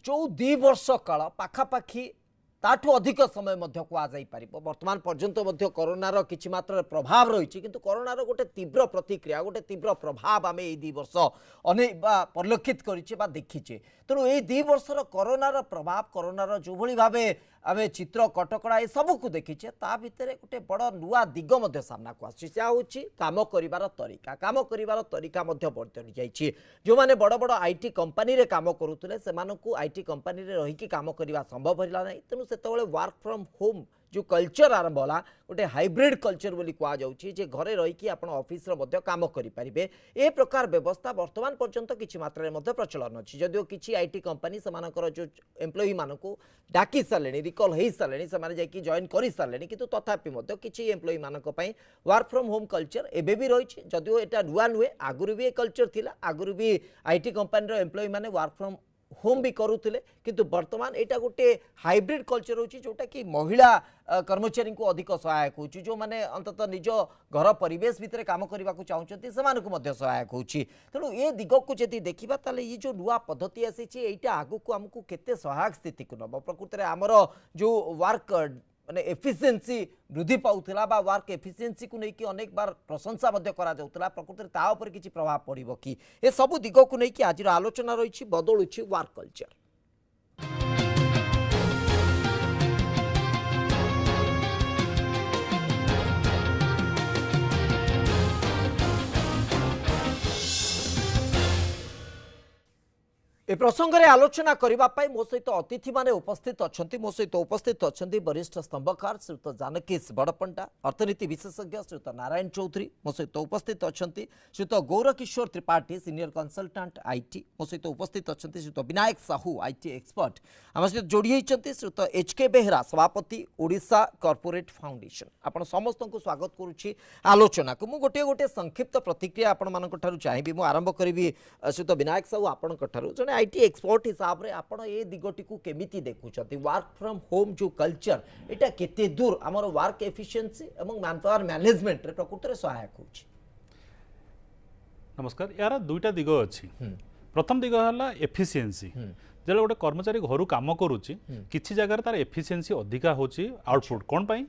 जो 2 वर्ष काल पाखापाखी ताठू अधिक समय कहुपर वर्तमान पर्यंत कोरोनार किछि मात्र प्रभाव रही किंतु कोरोनार गोटे तीव्र प्रतिक्रिया गोटे तीव्र प्रभाव आम ये 2 वर्ष परिलक्षित करीचे देखीचे तेणु ये 2 वर्षर कोरोनार प्रभाव कोरोनार जो भली भाव आम चित्र कटकड़ा ये सबको देखीचे ता भितर गोटे बड़ नुआ दिग सामना को आसी काम करिवार तरीका बदली जाइए जो मैंने बड़ बड़ आईटी कंपनी रे काम करुले से आईटी कंपनी रे रही काम करने संभव है ना तेणु से वर्क फ्रॉम होम जो कल्चर आरंभ होला गोटे हाइब्रिड कल्चर बोली कह जाउछि जे घरे रही कि आपण ऑफिस रो मध्य काम करि परिबे ए प्रकार व्यवस्था वर्तमान पर्यंत किछि मात्रा रे मध्य प्रचलन अछि जदियो किछि आईटी कंपनी समानकर जो एम्प्लॉई मानकू डाकी सालेनी रिकॉल हेई सालेनी समाने जाय कि जॉइन करि सालेनी किंतु तथापि मध्य किछि एम्प्लॉई मानक पई वर्क फ्रॉम होम कल्चर एबे भी रही जदियो एटा नुआ नुए आगुरु भी ए कल्चर थिला आगुरु भी आईटी कंपनी रो एम्प्लॉई माने वर्क फ्रॉम होम भी करुले किंतु वर्तमान यहाँ गोटे हाइब्रिड कल्चर होची जोटा कि महिला कर्मचारी को अधिक सहायक होची जो माने अंततः निज घर परिवेश भितर काम करने को चाहते से सहायक होची तेणु ये दिग को जदि देखा ताले ये जो नुआ पद्धति आसी यहाँ आगु को आमको केते सहायक स्थिति को नब प्रकृत में आमर जो वर्क माने एफिशिएंसी वृद्धि पाउथिला बा वर्क एफिशिएंसी को लेकिन अनेक बार प्रशंसा करा जाउथिला प्रकृति में ता ऊपर किछि प्रभाव पड़िबो कि ए सब दिग को लेकिन आज आलोचना रही बदलुछि वर्क कल्चर। ए प्रसंग में आलोचना करने मो सहित अतिथि माने उपस्थित अच्छा मो सहित उपस्थित अच्छा वरिष्ठ स्तंभकार श्रीयुत जानकीश बड़पंटा अर्थनीति विशेषज्ञ श्रीयुत नारायण चौधरी मो सहित उपस्थित अच्छा श्रीयुत गौरकिशोर त्रिपाठी सीनियर कंसल्टांट आईटी मो सहित उपस्थित अच्छा श्रीयुत विनायक साहू आईटी एक्सपर्ट आम सहित जोड़ी होती श्रीयुत एचके बेहरा सभापति ओडिशा कॉर्पोरेट फाउंडेशन आपण समस्त को स्वागत करुच्ची आलोचना को मु गोटे गोटे संक्षिप्त प्रतिक्रिया आपण मानक चाहिए मु आरंभ करी श्रीयुत विनायक साहू आपण जड़े आईटी एक्सपर्ट हिसाब रे आपण ए दिगटी को केमिति देखुछथि वर्क फ्रॉम होम जो कल्चर एटा केते दूर हमर वर्क एफिशिएंसी एवं मैन पावर मैनेजमेंट रे प्रकृत रे सहायक होछि। नमस्कार यार दुईटा दिग अछि प्रथम दिग हला एफिशिएंसी जेला गोटे कर्मचारी घर काम करूची किछि जगह तार एफिशिएंसी अधिका होछि आउटपुट कोन पई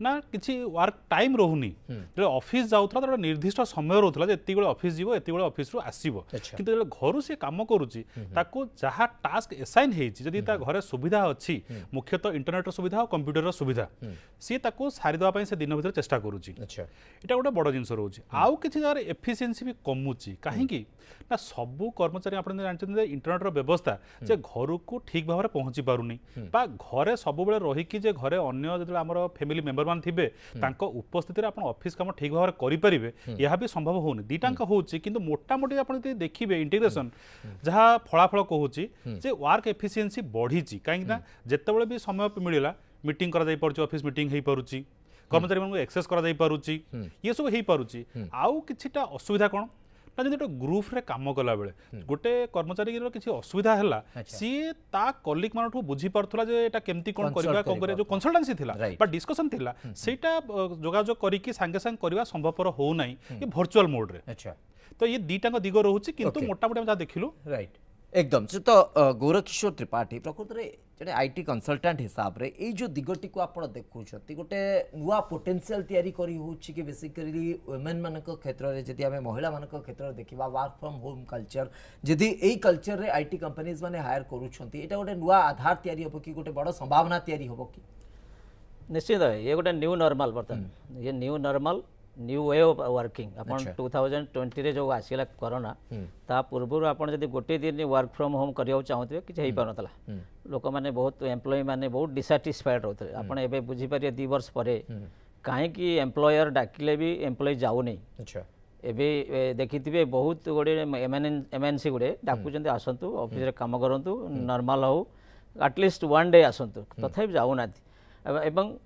ना किसी वर्क टाइम रोनी जो ऑफिस जाऊला तो निर्दिष्ट समय रोला एति बेले ऑफिस जीवो एति बेले ऑफिस रु आसीबो किंतु जो घर से काम करूची ताको जहाँ टास्क एसाइन हेछि जदि ता घरे सुविधा अछि मुख्यतः इंटरनेट सुविधा और कंप्यूटर सुविधा सी ताको सारी दवा पई से दिन भीतर चेष्टा करूची एटा गोटे बड़ जिंस रोची आउ किछि जगह एफिशिएंसी भी कमुची काहेकि ना सबु कर्मचारी आपण जानछन इंटरनेट रो व्यवस्था जे घर को ठीक भाव पहुंची पारुनी बा घरे सब बेले रही कि जे घरे अन्य जदि हमर फैमिली मेंबर मान थिबे तांको उपस्थिति रे आपण ऑफिस काम ठीक भाव करि परिबे यह भी संभव होनी दीटांक होची किंतु मोटा मोटी आपण जदि देखिबे इंटीग्रेशन जहाँ फलाफल कहूची जे वर्क एफिशिएंसी बढ़ीची काहे ना जेतेबेले भी समय मिलिला मीटिंग करा जाई पड़छ ऑफिस मीटिंग हेई परुची कर्मचारी मानक एक्सेस करा जाई परुची ये सब हेई परुची आउ किछिटा असुविधा कोन ना जदि ग्रुप रे काम कला बेले गोटे कर्मचारी किसी असुविधा है सी ता कलिग मान बुझी पारथुला जे एटा केमती कोन करबा कोन करे जो कंसल्टेंसी थिला बा डिस्कशन थिला सेटा जोगाजोग करिकि संगे संग करबा संभवपर हो नाही ये वर्चुअल मोड रे अच्छा तो ये दीटांग दिग रहुची किंतु मोटा मोटा जा देखिलु राइट एकदम से तो गौरकिशोर त्रिपाठी प्रकृत में जड़े आईटी कंसल्टेंट हिसाब रे ये जो दिगटी को आप देखुं गोटे नुआ पोटेंशियल तैयारी करी होछि कि बेसिकली वुमेन मानक क्षेत्र में जदि आम महिला मानक क्षेत्र में देखा वर्क फ्रॉम होम कल्चर जदि यही कल्चर रे आईटी कंपनीज माने हायर करूछंती एटा गोटे नुआ आधार तैयारी होबो कि गोटे बड़ संभावना तैयारी होबो कि निश्चित ये गोटे न्यू नॉर्मल बर्तन ये new normal new way of working अपन 2020 रे जो आसिला कोरोना ता पूर्व आप जब गोटे दिन वर्क फ्रॉम होम करिया चाहूथे कि हो पार नाला लोक मैंने बहुत एम्प्लॉय मैंने बहुत डिसैटिस्फाइड रोते आपण एबे बुझी पारे 2 वर्ष परे काहे एम्प्लॉयर डाकिले भी एम्प्लॉय जाऊनी अच्छा एबे देखिथिबे बहुत गोटे एमएनसी गुडे डाकुचंते आसंतु ऑफिस रे काम करंतु नॉर्मल हो एटलिस्ट 1 डे आसंतु तथापि जाऊना एवं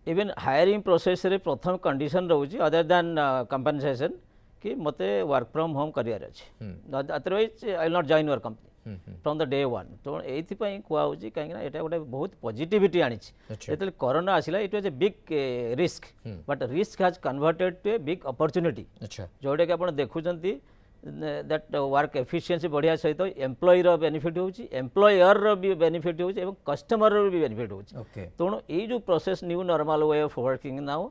इवन हायरिंग प्रोसेस रे प्रथम कंडीशन रोची अदर दैन कंपनसेशन कि मते वर्क फ्रॉम होम करियर अछि otherwise I will not join your company from the day 1 तो एथि पई कुआ होची काहे ना एटा गोटे बहुत पॉजिटिविटी आनी जेतले कोरोना आसिला it was a big risk but risk has converted to a big opportunity अच्छा जोडे के आपण देखुचंती दैट वर्क एफिशिएंसी बढ़िया सहित एम्प्लॉयर बेनिफिट होची एम्प्लॉयर भी बेनिफिट होची एवं कस्टमर भी बेनिफिट होची ओके तेणु ये जो process new normal way of working now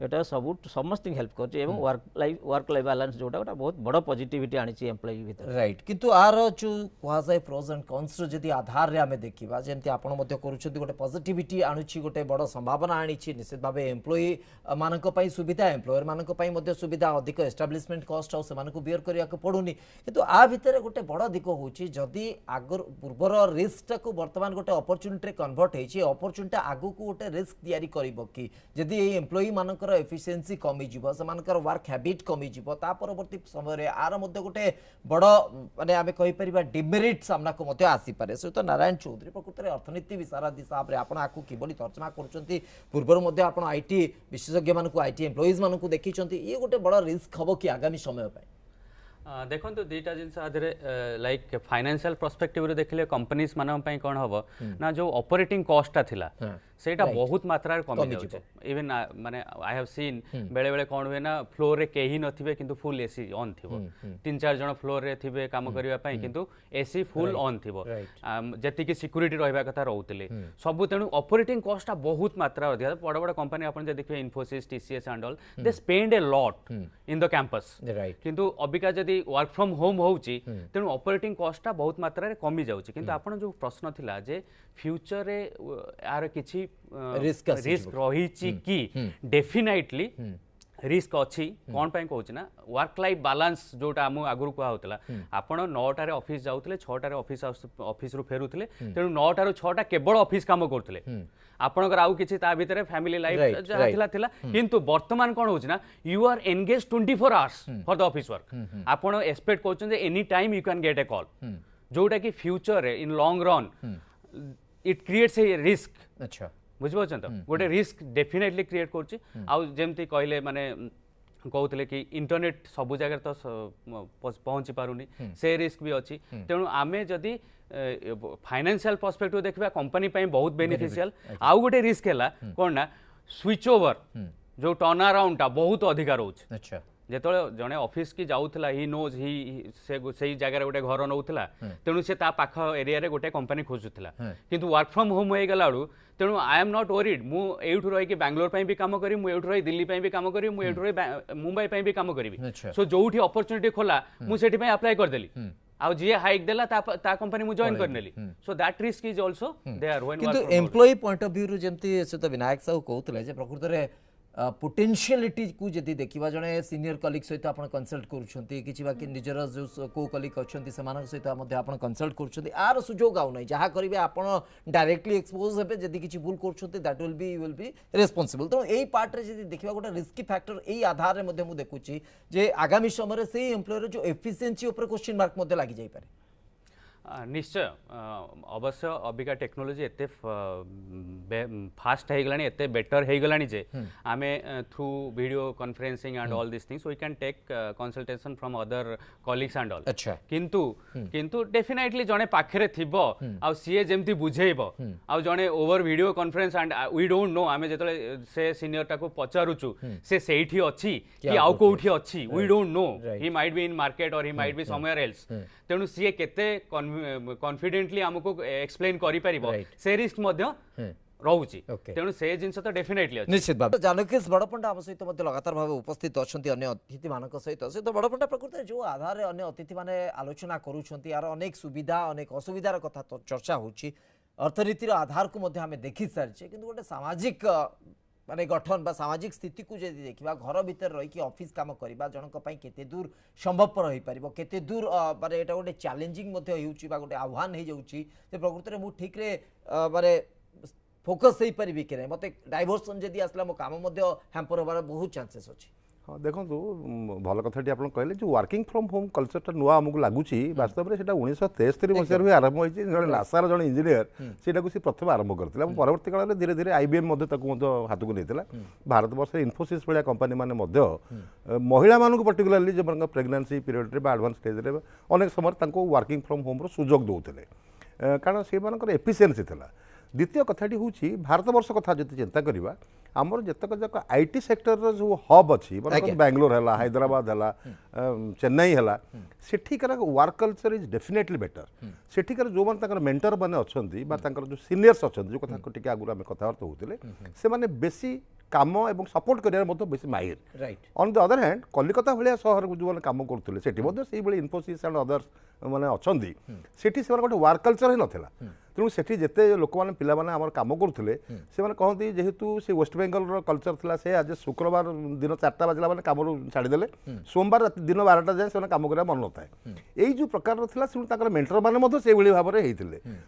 एटा सब समस्त हेल्प करची एवं वर्क लाइफ बैलेंस जोटा गोटा बहुत बड़ पॉजिटिविटी आनी एम्प्लॉय भीतर राइट किंतु आर जो कहुए प्रोज एंड कन्स जदि आधार रे आमे देखिबा जेमति आपण मध्य करूछथि गोटे पॉजिटिविटी आनुछि गोटे बड़ संभावना आनिछि निश्चित भाबे एम्प्लॉय मानक पई सुविधा एम्प्लॉयर मानक पई मध्य सुविधा अधिक एस्टाब्लिशमेंट कॉस्ट और सेमानकु बियर करिया को पडुनी किंतु आ भितर गोटे बड़ दिक होछि जदि आगर पूर्वर रिस्क को वर्तमान गोटे अपॉर्चुनिटी रे कन्वर्ट हेछि अपॉर्चुनिटी आगु को गोटे रिस्क तयारी करबो कि जदि ए एम्प्लॉय मानकर एफिशिएंसी कमी जीवो सेमानकर वर्क हैबिट कमी जीवो ता परवर्ती समय रे आर मध्य गोटे बड़ माने आमे कहि परिबा डिमेरिट सामना को मध्य आसी पारे सो तो नारायण चौधरी प्रकृति अर्थनीति विशारद हिसाब रे आपण आकु किबली तर्जमा करचंती पूर्वर मध्य आपण आईटी विशेषज्ञ मानकु आईटी एम्प्लॉइज मानकु देखिचंती ये गोटे बड़ रिस्क हबो कि आगामी समय पे देखो दुईटा जिन लाइक फाइनेंशियल पर्सपेक्टिव रे देखले कंपनीज मान कौन हम ना जो ऑपरेटिंग कॉस्टा थिला सेटा बहुत मात्रा रे कमी जाउछ इवन माने आई हैव सीन बेले बेले कौन हुए ना फ्लोर रे केही नथिबे किंतु फुल एसी ऑन थिबो 3-4 जण फ्लोर रे थिबे काम करिवा पई किंतु एसी फुल ऑन थिबो जति कि सिक्योरिटी रहबा कथा रहउतले सब तेनु ऑपरेटिंग कॉस्टा बहुत मात्रा अधिक बड़ बड़ कंपनी आपण जे देखिबे Infosys TCS and all they spend a lot in the campus किंतु अबिका जदी वर्क फ्रॉम होम होउची तेनु ऑपरेटिंग कॉस्टा बहुत मात्रा रे कमी जाउची किंतु आपण जो प्रश्न थिला जे फ्यूचर रे यार किछि रिस्क रही कि डेफिनेटली रिस्क अच्छी कौन पाई कहूँ ना वर्क लाइफ बालांस जोटा आम आगुरी कहला आपण 9टार ऑफिस जाऊले 6टार ऑफिस रु फेरुले तेणु 9टार 6टा केवल ऑफिस काम करते आपणकर आउ किछि ता भितरे फैमिली लाइफ जहा थिला किंतु वर्तमान कोन होछि ना you are engage 24 hours for the office work आपण एक्सपेक्ट करछन जे any time you can get a call जोटा कि future in long run it creates a risk अच्छा बुझिपारछन तो गोटे रिस्क डेफिनेटली क्रिएट करछि आउ जेमति कहले माने कहते कि इंटरनेट सबु जगह तो पहुँची पारुनी से रिस्क भी अच्छी तेणु आमे जदि फाइनेंशियल पर्सपेक्टिव देखा कंपनी बहुत बेनिफिशियल आउ गोटे रिस्क है कौन ना स्विच ओवर जो टर्न अराउंड बहुत अधिका रोच अच्छा जेतले जने ऑफिस की जाउथला ही नोज ही से जगह गोटे घर नौला तेणु से पाख एरिया रे गोटे कंपनी खोजुला किंतु वर्क फ्रॉम होम हो गला तेणु आई एम नॉट वरीड मु एठु रही बेंगलोर भी काम करी मु एठु रही दिल्ली भी काम करी मु एठु रही मुंबई भी काम करी सो जोठी अपॉर्चुनिटी खोला मु सेठी पे अप्लाई कर देली आउ जी हाइक देला ता कंपनी मु जॉइन करनेली so that risk is also there when किंतु एम्प्लॉय पॉइंट ऑफ व्यू रु जेमती से तो विनायक साहू कहउतले जे प्रकृति रे पोटेंशियलिटी को जदि देखा जड़े सीनियर कलिग सहित आप कनसल्ट कर निजर जो को कलिग अच्छा सहित कनसल्ट कर आर सुजोग आउ ना जहाँ करेंगे आप डायरेक्टली एक्सपोज हे जदि किसी भूल कर विल बी रेस्पॉन्सिबल तेणु यही पार्ट रे जदि देखा गोटे रिस्की फैक्टर यही आधार में देखुची जे आगामी समय से एम्प्लॉयर जो एफिशिएंसी ऊपर क्वेश्चन मार्क लगी जाई पारे निश्चय अवश्य अबिका टेक्नोलोजी एते फास्ट हो गलानी एते बेटर हो गलानी जे आमे through video conferencing and all this things we can take consultation from other colleagues and all अच्छा किंतु डेफिनेटली जने पाखरे थिबो आ सीए जेमती बुझेइबो आ जने over video conference and we don't know आमे जेतले से सीनियर टाको पचारुचु से सेठी अछि कि आउ कोठी अछि we don't know he might be in market और he might be somewhere else तेणु सीए केते कॉन्फिडेंटली हमको एक्सप्लेन करि परिबो से रिस्क मध्य रहउची तेणु से जिंस तो डेफिनेटली अछि निश्चित भाव जानकीस बड़पंडा हम सहित मध्य लगातार भाव उपस्थित अच्छी अन्य अतिथि मानक सहित से तो बड़पंडा प्रकृति जो आधार रे अन्य अतिथि माने आलोचना करूछंती यार अनेक सुविधा अनेक असुविधार कथा तो चर्चा होची अर्थनीतिर आधार को मध्य हमें देखि सारछे किंतु गोटे सामाजिक माने गठन बा सामाजिक स्थिति को जदि देखा घर भीतर रही ऑफिस काम करवा जनक पई केते दूर संभवपर हो पारिबो केते दूर माने एटा गोटे चैलेंजिंग मध्य होउची बा गोटे आह्वान हो जाउची जे प्रकृति रे मु ठीक रे माने फोकस हो पारिबी कि मते डाइवर्सन जदि आसला मो काम मध्य हैम्पर होबार बहुत चांसेस अछि हाँ देखो भल कथाटी आप कहले जो वर्किंग फ्रॉम होम कल्चरटा नुआ आमको लगुच वास्तव में 1963 मसीह आरंभ होती जो नासार जो इंजीनियर से प्रथम आरंभ करते परवर्त काल में धीरे धीरे आईबीएम हाथ को नहीं भारत वर्ष इन्फोसिस भाया कंपनी मैंने महिला मानक पर्टिकुलाली जो प्रेगनेंसी पीरियड में एडवांस स्टेज अनेक समय वर्किंग फ्रॉम होम सुजोग दौले कारण से एफिशिएंसी था द्वितीय कथाटी हूँ भारतवर्ष कथा जो चिंता करवा आमर जितक जाक आईटी सेक्टर जो हब अच्छी बेंगलोर है हैदराबाद है चेन्नई है सेठिकार work culture is definitely better सेठिकार जो मैंने मेंटर मैंने अच्छा जो सीनियर्स अच्छा जो कथा टी आगुरी आम कथबार्ता होते से बेसी काम एवं सपोर्ट कर बेसी माहिर on the other hand Kolkata भाया सहर जो कम करुले से इनफोसिस एंड अदर्स मैंने अच्छा से गोटे वर्क कल्चर ही नाला तेणु से जिते लोक मैंने पिला आम कम करुले से कहते जेहेतु से वेस्ट बेंगल कल्चर था से आज शुक्रवार दिन 4टा बाजला मैंने कम छाड़देले सोमवार दिन 12टा जाए से कम करने मन न था यही जो प्रकार था मेंटर मैंने से भाव में होते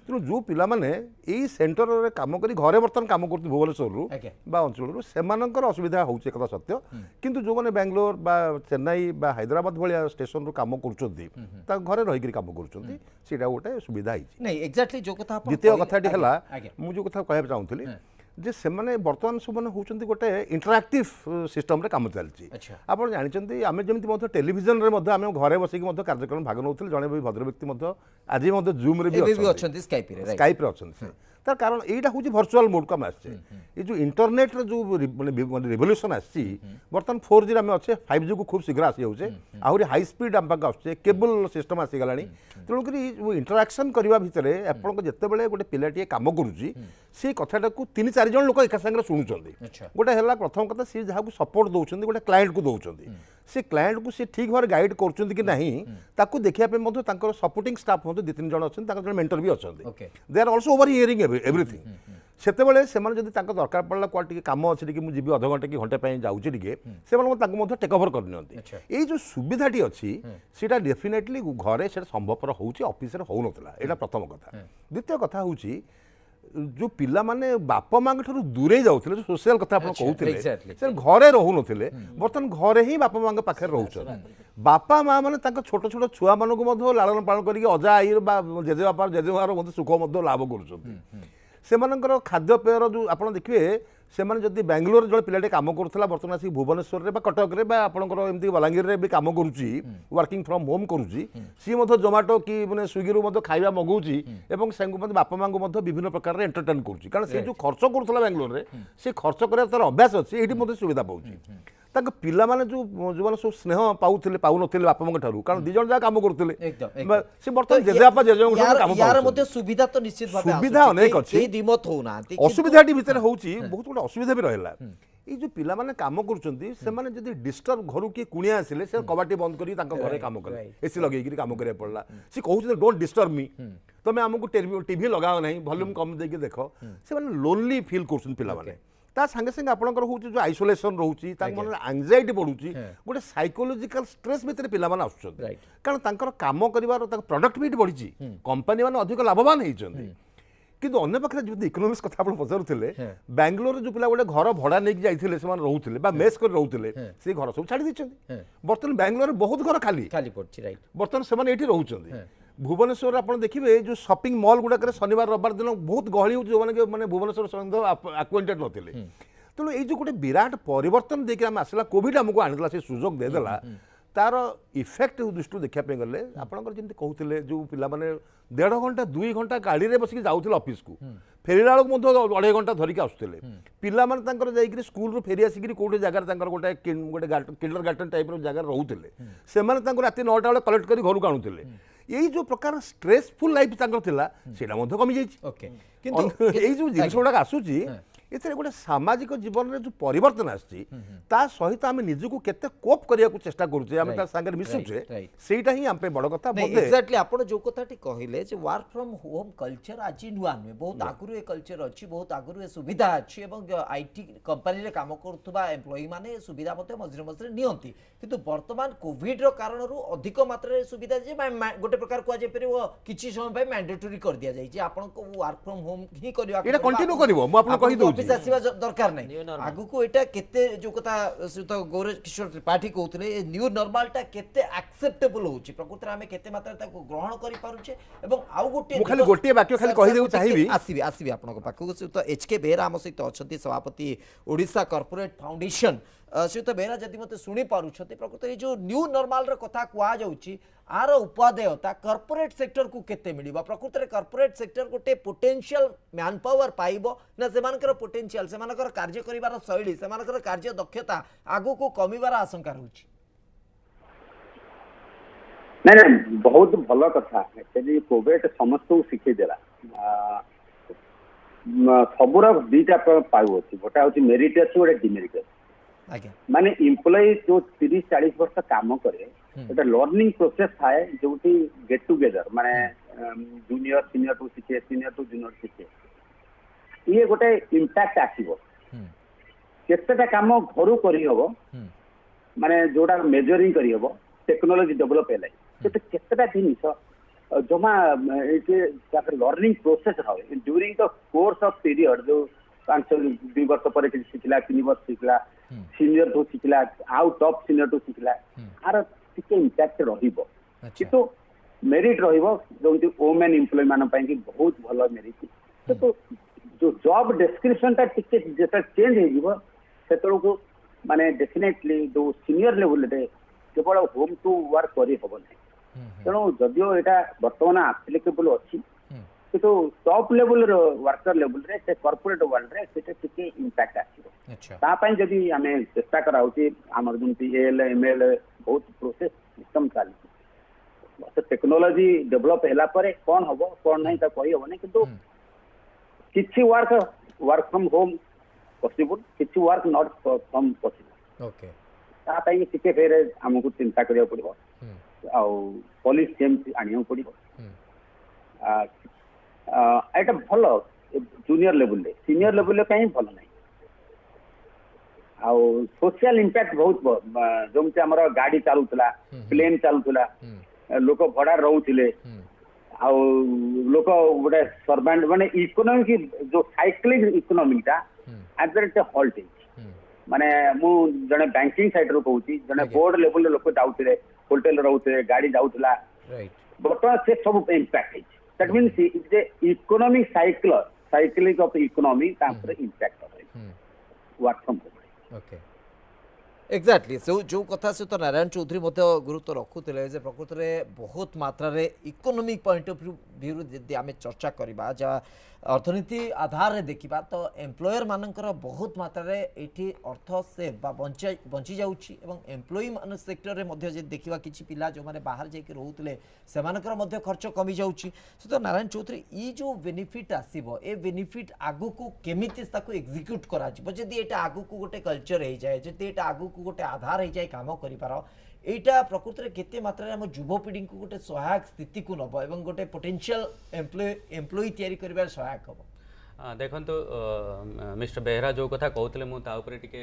तेणु जो पिला यही सेंटर में कम कर घरे बर्तमान कम कर भुवनेश्वर अंचल से असुविधा हो सत्य किंतु जो मैंने बेंगलोर बा चेन्नई बा हैदराबाद भाया स्टेशन कम कर घरे रही कम कर गोटे सुविधा द्वितीय कथाटी है मुझे कथा कहना चाहूँगी जे से माने वर्तमान सब मैंने होती गोटे इंटरएक्टिव सिस्टम रे काम चलती आप जानते आम जमी टेलीविजन रे आम घरे बसिक कार्यक्रम भाग नौते जड़े भी भद्र व्यक्ति आज जूम रे भी स्काइप रे अच्छा तार कारण यहाँ हूँ भर्चुआल मोड को आम आसे ये जो इंटरनेट जो रिवोल्यूशन आसी बर्तमान 4G आम अच्छे 5G को खूब शीघ्र आसी जाऊे आहरी हाई स्पीड आम पाक आसे केबल सिस्टम आसीगला तेणुक इंटराक्शन करने भितर आपको जिते बड़े गोटे पिलाटे कम करुच्ची से कथाटा को 3-4 जन लोक एका सागर शुणुंट गोटे है प्रथम कथा सी जहाँ सपोर्ट दौरान गोटे क्लाएंट को दौरान से क्लाएंट को सी ठीक भाव गाइड कर ताकू देखा सपोर्टिंग स्टाफ हूँ 2-3 जन अच्छा मेंटर भी अच्छा they are also over hearing everything सेतेबेले सेमाने जदि तांको दरकार पड़ला कुआ टिके काम अछि कि मुझे आधा घंटे कि घंटे पे जाउछि टिके सेमाने तांको मध्य टेक ओवर करनियंती एई जो सुविधाटी अछि सेटा डेफिनेटली घरे सेटा संभवपर होउछि ऑफिस रे हो नथला एटा प्रथम कथा द्वितीय कथा होउछि जो पिला माने बापा मांग ठारू दूरे जाउथिले जो सोशल कथा आपण कहउथिले से घरे रहउ नथिले बर्तन घरे ही बापा मांग पाखे रहउछन बापा माँ माने तांको छोट छोट छुआ मानक मध्य लालन पालन करिके अजा आई बा जेजे बापा जेजे मार मध्य सुख मध्य लाभ करूछन सेमानकर खाद्य पेयर जो आप देखिए से जदि बेंगलोर जो पिलाटे कम करूला बर्तमान आसिक भुवनेश्वर में कटक में आपंकर एमती बलांगीर में भी कम करुच्ची वर्किंग फ्रॉम होम करुच्ची सी जोमाटो कि मैंने स्विगी खाଇବା मगाऊँगी और बापा माँ को विभिन्न प्रकार एंटरटेन करुच्ची कारण से जो खर्च करूला बेंगलोर में से खर्च कर तार अभ्यास अच्छी ये सुविधा पाऊँ ताक पिला माने जो माने सब स्नेह पाउथिले पाउ नथिले बापा मांग ठारू कारण 2 जन जा काम करथिले से बर्तन जेजे बापा जेजे काम यार मध्ये सुविधा तो निश्चित भाबे सुविधा अनेक अछि ए दिमत होउनांती असुविधाटी भीतर होउची बहुत गुड असुविधा भी रहला ये जो पिला माने काम करूचंती से माने जदी डिस्टर्ब घरु के कुणिया आसिले से कबाटी बंद करी तांको घरे काम करे एसी लगेई करी काम करे पड़ला से कहउछ डोंट डिस्टर्ब मी तमे हमकु टीवी लगाओ नहीं वॉल्यूम कम देके देखो से माने लोनली फील करछन पिला माने ता संगे संगे आपणकर हूँ जो आइसोलेसन रोची मन एंजाइटी बढ़ुची गोटे साइकोलोजिकल स्ट्रेस भितर पिला माने आसुछन कारण तांकर काम करिवार प्रोडक्टिविटी बढ़ी कंपनी माने अधिक लाभवान होइछन किंतु अन्य पाखे जो इकोनॉमिक्स कथा आप पचारुले बेंगलोर जो पिला गोटे घर भड़ा नहीं जाइए से रोते मेस कर रोते से घर सब छाड़ी बर्तमान बेंगलोर बहुत घर खाली बर्तमान से रोचे भुवनेश्वर आप देखिए जो शॉपिंग मॉल गुड़ाक शनिवार रविवार दिन बहुत गहली जो मैंने भुवनेश्वर सहित आक्वेंटेड नथिले तेणु ये जो गोटे विराट परिवर्तन देखिए आम आसला कोविड आमको आनीला से सुजोग देदेला तार इफेक्ट दृष्टि देखापी गले आपंकर जमी कहते जो पिला माने 1.5 घंटा 2 घंटा गाड़ी में बसिक जाऊे ऑफिस को फेरला बेलू 2.5 घंटा धरिक आसुले पिला माने जाइए स्कूल फेरी आसिक कौटे जगह गोटे किंडर गार्डन टाइप जगह रोते से रात 9टा बेले कलेक्ट कर घर को आणुले यही जो प्रकार स्ट्रेसफुल लाइफ था कमी जाइए जो जिन गुड़ाक आसूची ये गोटे सामाजिक जीवन में जो परिवर्तन आसा सहित आम निजक केते कोप करने को चेष्टा करुचे मिशुचे सेटा ही आम बड़ कथा एक्जाक्टली आप जो कथाटी कहले वर्क फ्रॉम होम कल्चर आज नुआ नुहे बहुत आगुरी कल्चर अच्छी बहुत आगुरी सुविधा अच्छी आईटी कंपनी काम करुवा एम्प्लॉई माने सुविधा मझे मझे नियंती किंतु वर्तमान कोविड रो कारण अधिक मात्रा सुविधा गोटे प्रकार कह किसी समय मैंडेटरी कर दि जाए आपको वर्क फ्रॉम होम ही करवा दरकार नहीं आगु को एटा केते जो कथा गौरव किशोर त्रिपाठी कहते न्यू नॉर्मलटा केते एक्सेप्टेबल होची प्रकृति हमें केते मात्रा ताको ग्रहण करि पारुचे एवं आउ गोटे मु खाली गोटे वाक्य खाली कहि देउ चाहिबी आसीबी आपनको पाखु तो एचके बेहरा हम सहित अछंती सभापति ओडिशा कॉर्पोरेट फाउंडेशन श्रीयुत बेहरा जदि मते शुणी पारुछते प्रकृत ये जो न्यू नॉर्मल रो कथा कुआ जाउची आर उपादेयता कॉर्पोरेट सेक्टर को केते मिलिबा प्रकृत रे कॉर्पोरेट सेक्टर गोटे पोटेंशियल मैन पावर पाइबो ना सेमानकर पोटेंशियल सेमानकर कार्य करिवार शैली सेमानकर कार्य दक्षता आगु को कमिवार आशंका रहउची नहीं बहुत भल कथा एक्चुअली कोविड समस्त को शिखे देला सबुर दुईटा पाउ अच्छी गोटे हूँ मेरिट अच्छी गोटे डिमेरिट अच्छी माने एम्प्लॉय जो 30-40 वर्ष काम करे गोटे लर्निंग प्रोसेस थाए जो गेट टुगेदर माने जूनियर सीनियर टू शिखे सीनियर टू जूनियर शिखे ये गोटे इम्पैक्ट आसीबो केतेटा काम घरू करी हबो माने जोडा मेजरिंग करी हबो टेक्नोलॉजी डेवलप है केतेटा जिनिस जमा लर्निंग प्रोसेस रहे during the course of period जो 2 वर्ष पर शिखला 3 वर्ष शिखला सीनियर टू शिखला आउ टॉप सीनियर टू शिखला आर टिके इम्पैक्ट रहिबो किंतु मेरिट रहिबो जो वोमेन एम्प्लॉय मान पई कि बहुत भलो मेरिट तो जो जॉब डिस्क्रिप्शन ता टिके जेता चेंज हे जीवो सेतरो को माने डेफिनेटली जो सीनियर लेवल रे केवल होम टू वर्क करी हबो नै तेणु जदिओ यहाँ बर्तमान आप्लिकेबल अच्छी किंतु टॉप लेवल वर्कर लेवल रे से कॉर्पोरेट वर्ल्ड रे से टिके इंपैक्ट आछिबो तापई जदि आमे चेष्टा कराउची हमर जंती एल एमएल बहुत प्रोसेस सिस्टम चाली तो टेक्नोलॉजी डेवलप हैला परे कोन हबो कोन नहीं त कहि हबो नै किंतु किछि वर्क फ्रॉम होम पॉसिबल किछि work not from possible okay तापई टिके फेर हमकु चिंता करियो पड़िबो आउ पॉलिश केमती आनियो पड़िबो एटा भलो जूनियर लेवल रे सीनियर लेवल रे कहीं भलो नहीं आउ सोशल इंपैक्ट बहुत जोमते हमर गाड़ी चालुतला प्लेन चालुतला लोक भड़ा रहउथिले आउ लोक गोटे सर्वेंट माने इकोनॉमिक जो साइक्लिक इकोनॉमी ता एट द हॉल्ट माने मु जने बैंकिंग साइड रो कहूची जने बोर्ड लेवल लोक जाउथिले होटल रहउथे गाड़ी जाउथला राइट बर्तमान से सब इंपैक्ट है that means is a economic cyclic of economy तापर इंपैक्ट है work from home okay exactly so जो कथा से तो नारायण चौधरी मते गुरुत्व रखुते जे प्रकृत में बहुत मात्रा रे इकोनॉमिक पॉइंट ऑफ व्यू यदि आम चर्चा करबा जा अर्थनीति आधार रे देखिबा तो एम्प्लॉयर मानकर बहुत मात्रा रे एठी अर्थ से बंची जाउची एवं एम्प्लॉय मान सेक्टर रे मध्ये जे देखिबा किछि पिला जो माने बाहर जाई के रहउतले सेमानकर मध्ये खर्च कमी जाउची सो तो नारायण चौधरी ई जो बेनिफिट आसीबो ए बेनिफिट आगु को केमिति ताको एग्जीक्यूट करा जिवो जदि एटा आगु को गोटे कल्चर हे जाय जदि एटा आगु को गोटे आधार हे जाय काम करि पारो एटा प्रकृत रे केते मात्रा रे हम युवपीढ़ी को गोटे सहायक स्थिति को नब एवं गोटे पोटेंशियल एम्प्लॉय तैयारी करिबार सहायक हबो देखो मिस्टर बेहरा जो कथा कहते मुझे टिके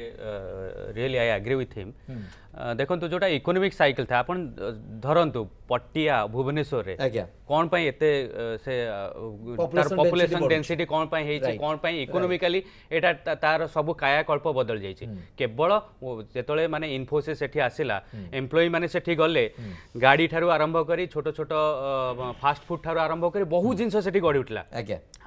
really I agree with him देखो जोटा इकोनॉमिक साइकिल था अपन धरंतु पटिया भुवनेश्वर रे कौन पाई एते से पॉपुलेशन डेंसिटी कौन पाई हेछि कौन पाई इकोनॉमिकली एटा तार सब कायाकल्प बदल जाइछि केवल जेतले माने इन्फोसिस एठी आसिला एम्प्लॉय माने सेठी गले गाड़ी ठारू आरंभ करी छोट छोट फास्ट फूड ठारू आरंभ करी बहुत जिंस सेठी गड़ी उठला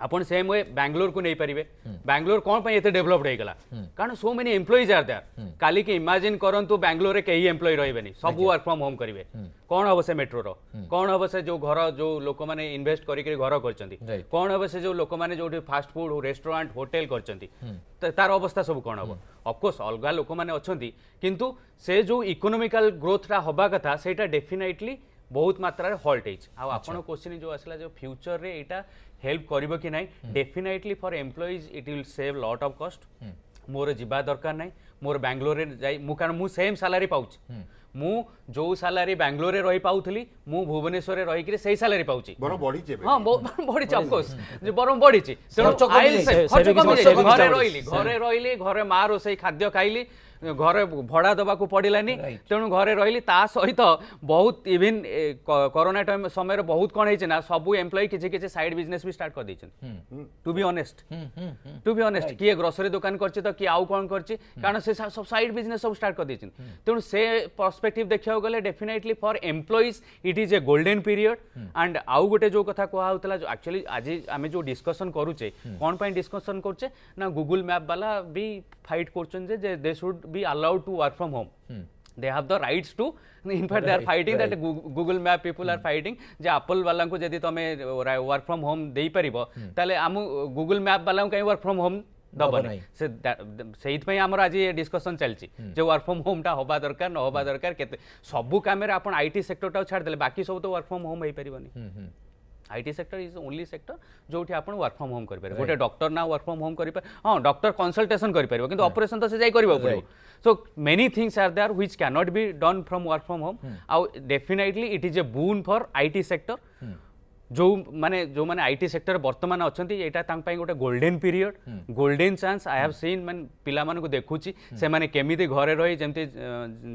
अपन सेम वे बैंगलोर को नहीं पारिबे बैंगलोर कौन पाई एते डेवलप्ड हे गला कारण so many employees are there काली के इमेजिन करंतु बैंगलोर रे कई एम्प्लॉय रहबेनी सब वर्क फ्रॉम होम करिवे कौन हबो से मेट्रो रो कौन हबो से जो घर जो लोक माने इन्वेस्ट करी के घर करचंती कौन हबो से जो लोक माने जो फास्ट फूड रेस्टोरेंट होटल करचंती तार अवस्था सब कौन हबो ऑफ कोर्स अलगा लोक माने अछंती किंतु से जो इकोनॉमिकल ग्रोथ रा होबा कथा सेटा डेफिनेटली बहुत मात्रा रे हॉल्ट हेज आ आपण क्वेश्चन जो आसला जो फ्यूचर रे एटा हेल्प करिवो कि नाही definitely for employees it will save lot of cost more जिबा दरकार नाही मोर बैंगलोर रे जाई मु कारण मु सेम सैलरी पाउच मु जो सैलरी बैंगलोर रे रही पाउथली मु भुवनेश्वर रे रही कि सेही सैलरी पाउची बरो बढी जे हां बढी ऑफ कोर्स जे बरो बढी छि आइल से खर्च कम जे घरे रहिली घरे मा रोसई खाद्य खाइली घरे भड़ा दबा को पड़िलानी तेणु घरे रही ता सहित बहुत इवन कोरोना टाइम समय बहुत कौन है ना सब एम्प्लॉय किसी किसी साइड बिजनेस भी स्टार्ट कर देछन टू बी ऑनेस्ट किए ग्रोसरी दुकान करछि तो कि आउ कौन करछि कारण से सब साइड बिजनेस सब स्टार्ट कर देछन तेणु से पर्सपेक्टिव देखियो गले definitely for employees it is A golden period and आउ गोटे जो कथा कहा होतला जो एक्चुअली आज आमे जो डिस्कशन करूचे कौन पाई डिस्कशन करचे ना गूगल मैप वाला भी फाइट करछन जे they should be allowed to work from home they have the rights to in fact they are fighting that Google Map people are fighting J Apple वाला को जदी तमे वर्क फ्रॉम होम देई परिबो ताले हम Google Map वाला कहीं work from home दबनी से सेइतपई हमर आज ये डिस्कशन चलची जे वर्क फ्रॉम होम टा होबा दरकार न होबा दरकार केते सबु काम रे आपण आईटी सेक्टर टा छाड़ देले बाकी सब तो वर्क फ्रॉम होम होई परिबनी IT sector is only sector जोठी आपण वर्क फ्रॉम होम करि पारे गोटे डॉक्टर ना वर्क फ्रॉम होम करि पारे हां डॉक्टर कंसल्टेशन करि पारे किंतु ऑपरेशन तो से जाई करबो पड़ो so many things are there which can not be done from work from home आउ definitely it is a boon for IT sector जो माने आईटी सेक्टर वर्तमान अछंती एटा तांग पई गोटे golden period golden chance I have seen मन पिला माने को देखुची से माने केमिति घरे रही जेमति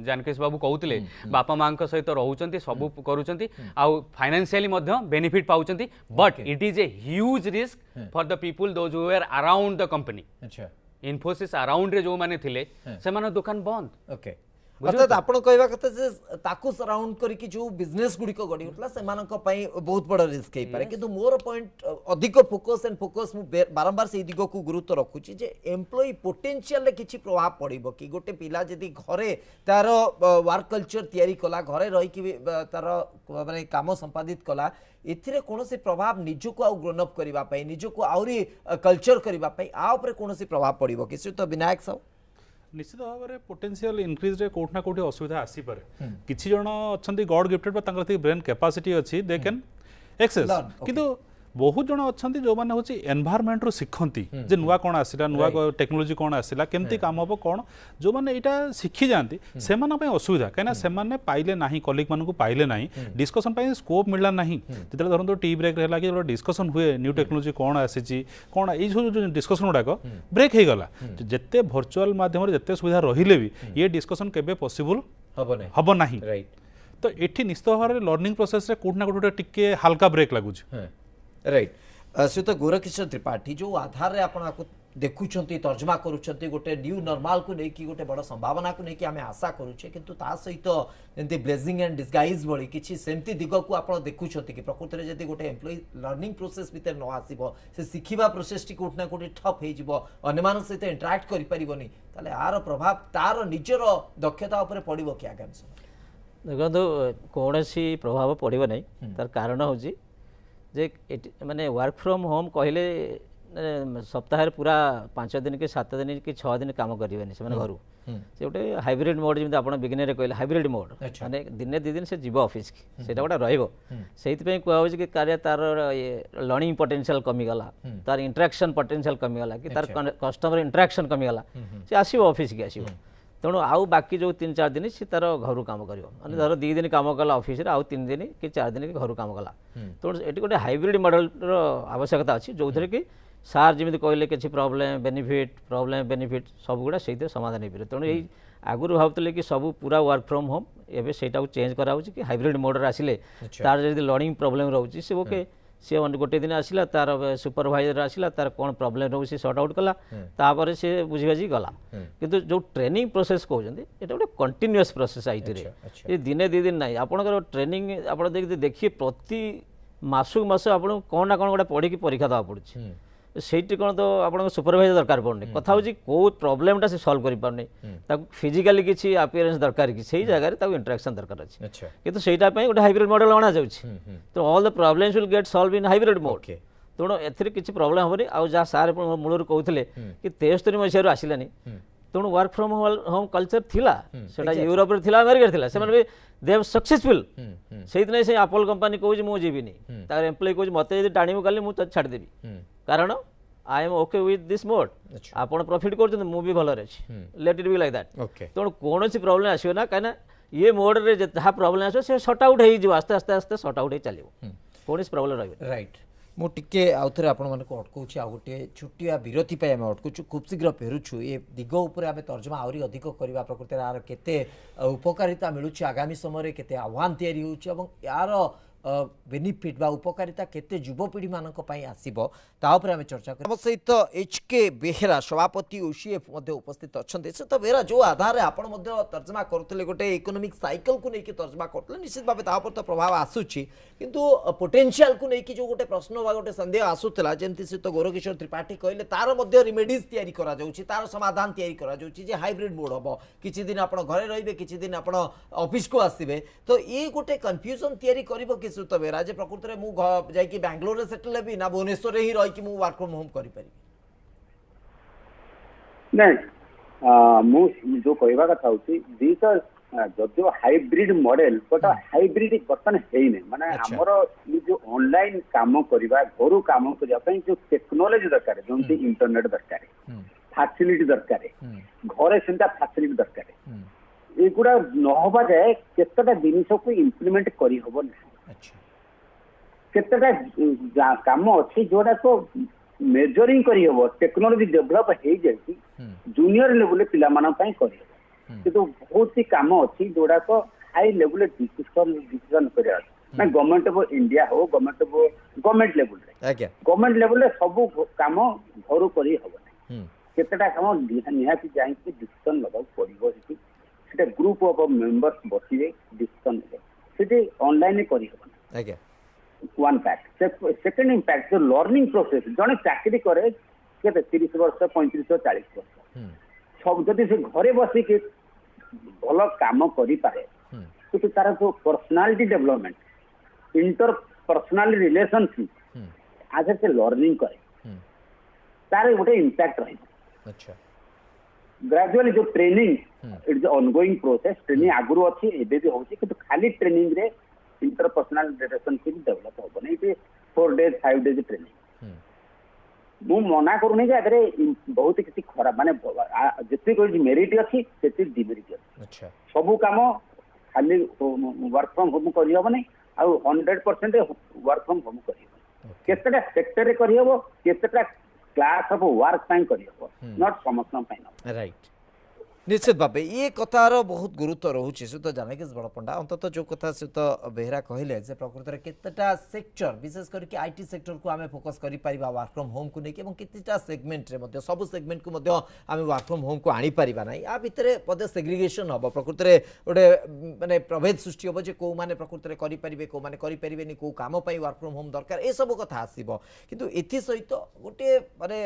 जानकेश बाबू कहउतले बापा मां के सहित रहउचंती सब करूचंती आ फाइनेंशियली मध्ये बेनिफिट पाउचंती but it is a huge risk for the people those who are around the company अच्छा इन्फोसिस अराउंड रे जो माने थिले से माने दुकान बंद ओके अर्थात आपण कहवा कथा जे ताकू सराउंड करिकि जो बिजनेस गुडी को गडी उठला से मानक पई बहुत बड़ रिस्क हे पारे किंतु मोर पॉइंट अधिक फोकस मु बारंबार से दिगो को गुरुत्व रखुची जे एम्प्लॉय पोटेंशियल ले किछि प्रभाव पड़िबो कि गोटे पिला जदी घरे तार वर्क कल्चर तयारी कला घरे रही कि तार माने काम संपादित कला एथिरे कोनोसी प्रभाव निजको आ ग्रोन अप करिबा पई निजको आउरी कल्चर करिबा पई आ ऊपर कोनोसी प्रभाव पड़िबो कि तो विनायक साहब निश्चित भाव में पोटेंशियल इनक्रीज रे कोठना कोठी असुविधा आसी पारे किछि जण अछंती गॉड गिफ्टेड बा तांकर ब्रेन कैपेसिटी अछि दे कैन एक्सेस किंतु बहुत जन अच्छा जो मैंने हूँ एनवायरमेंट रू शिखती जे नुआ कौन आसला नुआ टेक्नोलोजी कौन आसला केमती काम हम कौन जो मैंने यहाँ शिखी जाती से असुविधा कहीं से पाइले ना कलिग मान पाइले ना डिस्कसन स्कोप मिलला ना जो धरत टी ब्रेक रहा कि डिस्कसन हुए न्यू टेक्नोलोजी कौन आसी कौन ये डिस्कसन गुड़ाक ब्रेक हो गला जिते भर्चुआल मध्यम जिते सुविधा रहिले भी ये डिस्कसन केबे पॉसिबल हम ना तो ये निश्चित भाव में लर्निंग प्रोसेस कोठना कोठी टिके हल्का ब्रेक लगुच राइट श्रीयुत गोरकिशोर त्रिपाठी जो आधार रे आपण आपको देखुछंती तर्जमा करूछंती गोटे न्यू नॉर्मल को नहीं कि गोटे बड़ संभावना को नहीं कि हमें आशा करूछे किंतु ता सहित जंती ब्लेजिंग एंड डिस्गाइज बड़ी किछि सेमती दिग को आपण देखुछंती कि प्रकृति रे जदी गोटे एम्प्लॉय लर्निंग प्रोसेस भीतर न आसीबो से सिखिबा प्रोसेस टी कोठना कोठी ठप हे जिवो अन्य मानक सहित इंटरैक्ट करि परिबोनी ताले आर प्रभाव तार निजर दक्षता ऊपर पड़िबो कि आगामी समय देखो कोनोसी प्रभाव पड़िबो नै तार कारण होजी जे माने वर्क फ्रॉम होम कहले सप्ताह पूरा 5 दिन कि 7 दिन कि 6 दिन काम करेंगे से घर से गोटे हाइब्रिड मोड जमी आप बिगिनिंग कहले हाइब्रिड मोड माने दिन 2 दिन से जीव ऑफिस की सेटा गोटे रहिबो सेइतपई कहौ कि कार्य तार लर्निंग पोटेंशियल कमी गला तार इंटरेक्शन पोटेंशियल कमी गला कि तार कस्टमर इंटरेक्शन कमी गला से आसीबो ऑफिस की आसीबो तेणु आउ बाकी जो 3-4 दिन सी तार घर काम कर धर 2 दिन काम कला ऑफिस आउ 3 दिन कि 4 दिन घर काम कला तेणु ये गोटे हाइब्रिड मॉडल आवश्यकता अच्छी जो थे कि सार जमी कहले कि प्रॉब्लम बेनिफिट सब गुड़ा से समाधान हो पारे तेणु यही आगुरी भावुले कि सब पूरा वर्क फ्रॉम होम एवं से चेंज कराऊँ कि हाइब्रिड मॉडल आसिले तार जब लर्निंग प्रॉब्लम रोचे सी ओके सी गोटे दिन आसला तार सुपरवाइजर आसला तार कौन प्रॉब्लम रोचे सॉर्ट आउट कला तापर से बुझीबाजी गला किंतु जो ट्रेनिंग प्रोसेस कहते ये गोटे कंटिन्यूअस प्रोसेस आईटी रे ये दिने 2 दिन ना आपंकर ट्रेनिंग आप देखिए प्रति मासक मास आप कौन ना कौन गोटे पढ़ी परीक्षा देवा पड़े सेठी कौन तो आप सुपरवाइजर दरकार पड़े कथा हूँ कौ प्रोब्लेमटा से सल्व कर पारनी फिजिकाली किसी अपीयरेंस दरकार कि सही जगह इंटरेक्शन दरकार अच्छे किंतु सेटा गोटे हाइब्रिड मॉडल अणा जाउछि तो all the problems will get solve in hybrid mode तेणु एथिरे किसी प्रॉब्लम हेनी आउ जहाँ सार मूलर कहते कि 73 मसीह आसलानी तेणु वर्क फ्रॉम होम कल्चर थिला सेटा यूरोप रे थिला अमेरिका थिला से माने दे हैव सक्सेसफुल सेइतने से एप्पल कंपनी कहूँ मु जीविनी तार एम्प्लॉय कहूँ मते जदि टाणीमु काली मु छाड़ देबी कारण I am okay with this mode आपन प्रॉफिट करछन मु भी भलो रहछि let it be like that तेणु कोनोसी प्रॉब्लम आसीयो ना काना ये मोड रे जहाँ प्रॉब्लम आसो से सॉर्ट आउट हो जो आस्ते आस्ते आस्ते सॉर्ट आउट हो चलियो कोनोसी प्रॉब्लम रहबे राइट मु टिके आउथरे आपण मानको अटकौछि आ गोटे छुट्टिया विरति पय हम अटकुछु खूब शीघ्र फेरुछु ए दिग ऊपर आमे तर्जमा आउरी अधिक करबा प्रकृति आर केते उपकारिता मिलुछि आगामी समय रे केते आह्वान तयारी होछि एवं यार बेनिफिट बा उपकारिता केते युवपीढ़ी मानक पई आसीबो ता ऊपर आम चर्चा कर सहित HK बेहेरा सभापति OCF मध्य उपस्थित अच्छे से तो बेहेरा जो आधार आपण मध्य तर्जमा करते गोटे इकोनोमिक साइकिल को लेकिन तर्जमा करते निश्चित भाव ता पर तो प्रभाव आसूची किंतु पोटेंशियल को लेकिन जो गोटे प्रश्न बा गोटे संदेह आसूला जमती से तो गौरकिशोर त्रिपाठी कहले तार मध्य रिमेडीज तैयारी करा जाउची तार समाधान तैयारी करा जाउची जे हाइब्रिड मोड हबो किछि दिन आपण घरे रहिबे किछि दिन आपण ऑफिस को आसीबे तो ये गोटे कंफ्यूजन तैयारी करिवो कि सुत बेरा जे प्रकृति रे मु जाई कि बेंगलोर रे सेटल हेबी ना भुवनेश्वर रे ही रही कि मु वर्क फ्रॉम होम करि परिबी नहीं मु जो कहवा कथा होची दीटा जो हाइब्रिड मॉडल बट हाइब्रिड बर्तन हेइने माने हमरो ये जो ऑनलाइन काम करबा घरु काम करबा पई जो टेक्नोलॉजी दरकार जोंती इंटरनेट दरकार फैसिलिटी दरकार घरे सेंटा फैसिलिटी दरकार एगुडा नहबा जाए केतटा जिनिस को इंप्लीमेंट करी होबो ना अच्छा केतटा काम अछि जोडा को मेजरिंग करी होबो टेक्नोलॉजी डेवलप हे जाई जूनियर लेवल पिला माना पई करी किंतु बहुत ही काम अच्छी जोड़ा को हाई लेवल डिसीजन कर गवर्नमेंट ऑफ इंडिया हो गवर्नमेंट लेवल सब काम घर कर केतटा काम निहाती जाइए डिसीजन लगा पड़ो से ग्रुप ऑफ मेंबर्स बसवे डिसीजन से ऑनलाइन कर वन पैक्ट सेकेंड इम्पैक्ट जो लर्निंग प्रोसेस जड़े चाकरी करे 30 वर्ष 35 40 वर्ष सब जदि से घरे बसिक भल काम करें कि तार जो personality development inter personal relationship आज से लर्निंग करे तार गोटे इम्पैक्ट रही ग्रेजुअली जो training it's ongoing process training आगुरी अच्छी एबे भी होची कि खाली ट्रेनिंग रे इंटर पर्सनाल रिलेशनशिप डेवलप हो नहीं 4 days 5 days ट्रेनिंग मु मना करूनी जे अगरे बहुत किसी खराब माने जति कोई मेरिट अछि सेति डिमेरिट अछि अच्छा सब काम खाली वर्क फ्रॉम होम करि हो नै आ 100% वर्क फ्रॉम होम करि हो केतटा सेक्टर रे करि हो केतटा क्लास ऑफ वर्क टाइम करि हो नॉट समस्त पाइन राइट निश्चित भाव ये कथार बहुत गुरुत्व रोचे सुत जानकीश बड़पंडा अंततः जो कथा सुत बेहरा कहले जे प्रकृत में केतटा सेक्टर विशेष करके आईटी सेक्टर को आम फोकस कर वर्क फ्रॉम होम को लेकिन कितना सेगमेंट रे सब सेगमेंट को आम वर्क फ्रॉम होम को आनी पारिबा नै आ भितर पदे सेग्रीगेशन हम प्रकृत में गोटे माने प्रभेद सृष्टि हम जे कौ माने प्रकृत में करें कौ माने करें कौ काम वर्क फ्रॉम होम दरकार ये सब कथा आसब किंतु एथि सहित गोटे माने